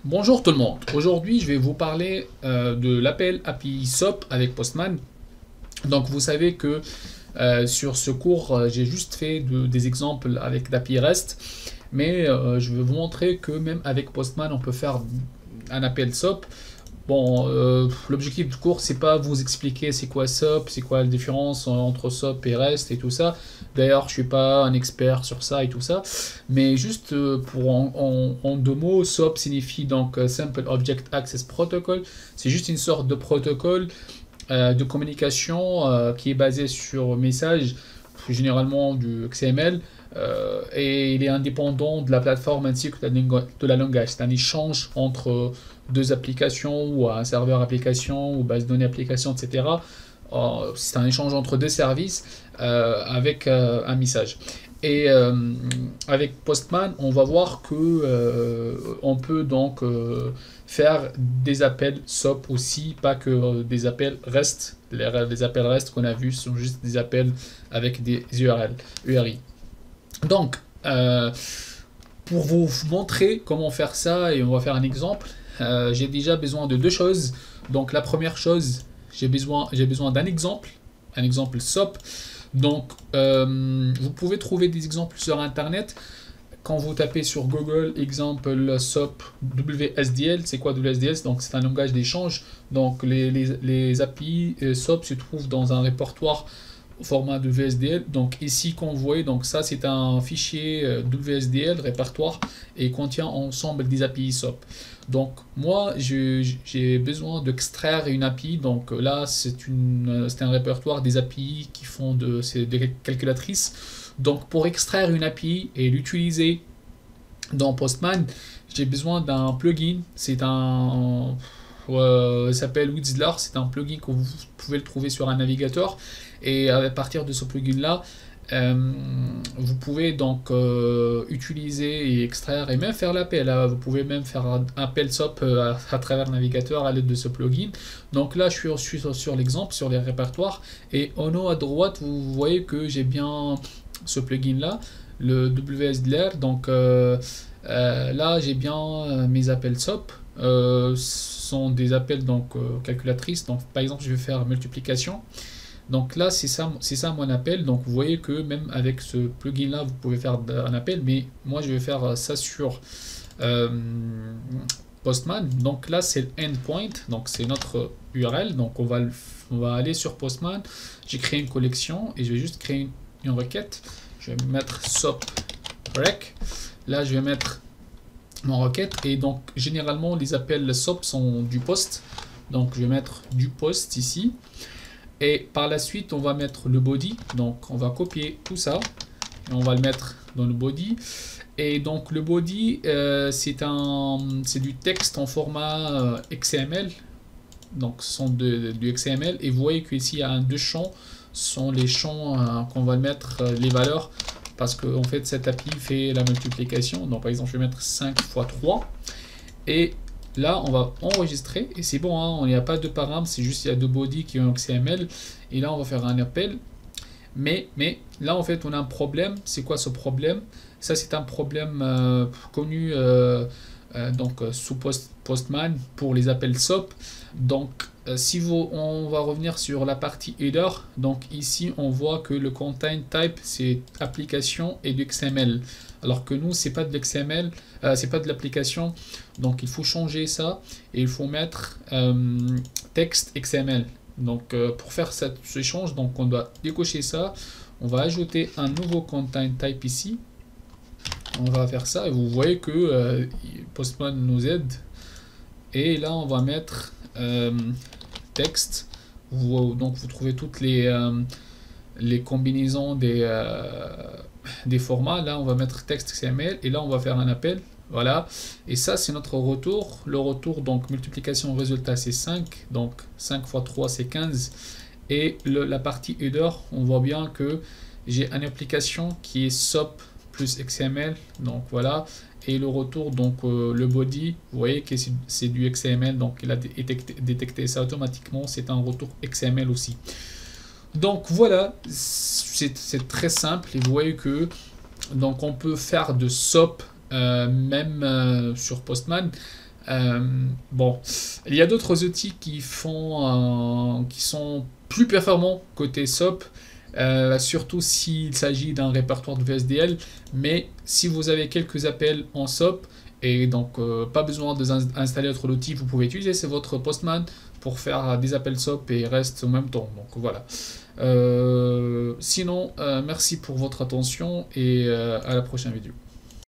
Bonjour tout le monde. Aujourd'hui, je vais vous parler de l'appel API SOAP avec Postman. Donc, vous savez que sur ce cours, j'ai juste fait des exemples avec l'API REST, mais je vais vous montrer que même avec Postman, on peut faire un appel SOAP. Bon, l'objectif du cours, c'est pas vous expliquer c'est quoi SOAP, c'est quoi la différence entre SOAP et REST et tout ça. D'ailleurs, je suis pas un expert sur ça et tout ça, mais juste pour en deux mots, SOAP signifie donc Simple Object Access Protocol. C'est juste une sorte de protocole de communication qui est basé sur message, généralement du XML, et il est indépendant de la plateforme ainsi que de la langage. C'est un échange entre deux applications ou un serveur application ou base de données application, etc. C'est un échange entre deux services avec un message. Et avec Postman, on va voir que on peut donc faire des appels SOAP aussi, pas que des appels REST. Les appels REST qu'on a vus sont juste des appels avec des URI. Donc, pour vous montrer comment faire ça, et on va faire un exemple, j'ai déjà besoin de deux choses. Donc, la première chose, j'ai besoin d'un exemple, un exemple SOAP. Donc, vous pouvez trouver des exemples sur Internet. Quand vous tapez sur Google, exemple SOAP WSDL, c'est quoi WSDL? Donc, c'est un langage d'échange. Donc, les API SOAP se trouvent dans un répertoire au format de WSDL. Donc ici, qu'on voit, donc ça c'est un fichier WSDL répertoire et contient ensemble des API SOAP. Donc moi j'ai besoin d'extraire une API. Donc là c'est un répertoire des API qui font c'est des calculatrices. Donc pour extraire une API et l'utiliser dans Postman, j'ai besoin d'un plugin. Ça s'appelle Whistler, c'est un plugin que vous pouvez le trouver sur un navigateur, et à partir de ce plugin là vous pouvez donc utiliser et extraire et même faire l'appel. Vous pouvez même faire un appel SOAP à travers le navigateur à l'aide de ce plugin. Donc là je suis sur l'exemple, sur les répertoires, et en haut à droite vous voyez que j'ai bien ce plugin là, le WSDLR. Donc là j'ai bien mes appels SOAP. Sont des appels donc calculatrices. Donc par exemple je vais faire multiplication. Donc là c'est ça mon appel. Donc vous voyez que même avec ce plugin là vous pouvez faire un appel, mais moi je vais faire ça sur euh, Postman. Donc là c'est l'endpoint, donc c'est notre URL. Donc on va aller sur Postman. J'ai créé une collection et je vais juste créer une requête. Je vais mettre SOAP rec. Là je vais mettre mon requête, et donc généralement les appels SOAP sont du post. Donc je vais mettre du post ici, et par la suite on va mettre le body. Donc on va copier tout ça et on va le mettre dans le body. Et donc le body c'est du texte en format XML. Donc ce sont du XML, et vous voyez qu'ici il y a deux champs. Ce sont les champs qu'on va mettre les valeurs, parce que en fait cette API fait la multiplication. Donc par exemple je vais mettre 5 fois 3, et là on va enregistrer, et c'est bon, hein, il n'y a pas de paramètres, c'est juste il y a deux body qui ont XML, et là on va faire un appel. Mais là en fait on a un problème. C'est quoi ce problème? Ça c'est un problème connu sous Postman pour les appels SOAP. Donc on va revenir sur la partie header. Donc ici on voit que le content type c'est application et du XML, alors que nous c'est pas de l'XML, c'est pas de l'application. Donc il faut changer ça, et il faut mettre texte XML. Donc pour faire cet échange, donc on doit décocher ça. On va ajouter un nouveau content type ici. On va faire ça, et vous voyez que Postman nous aide. Et là on va mettre texte. Donc vous trouvez toutes les combinaisons des formats. Là on va mettre texte XML, et là on va faire un appel. Voilà, et ça c'est notre retour. Le retour, donc multiplication résultat c'est 5, donc 5 fois 3 c'est 15. Et la partie header, on voit bien que j'ai une application qui est SOAP plus XML. Donc voilà, et le retour, donc le body, vous voyez que c'est du XML, donc il a détecté ça automatiquement, c'est un retour XML aussi. Donc voilà, c'est très simple, et vous voyez que donc on peut faire de SOAP même sur Postman. Euh, bon, il y a d'autres outils qui sont plus performants côté SOP, surtout s'il s'agit d'un répertoire de VSDL. Mais si vous avez quelques appels en SOP et donc pas besoin d'installer autre outil, vous pouvez utiliser c'est votre Postman pour faire des appels SOP et reste en même temps. Donc voilà. Sinon, merci pour votre attention et à la prochaine vidéo.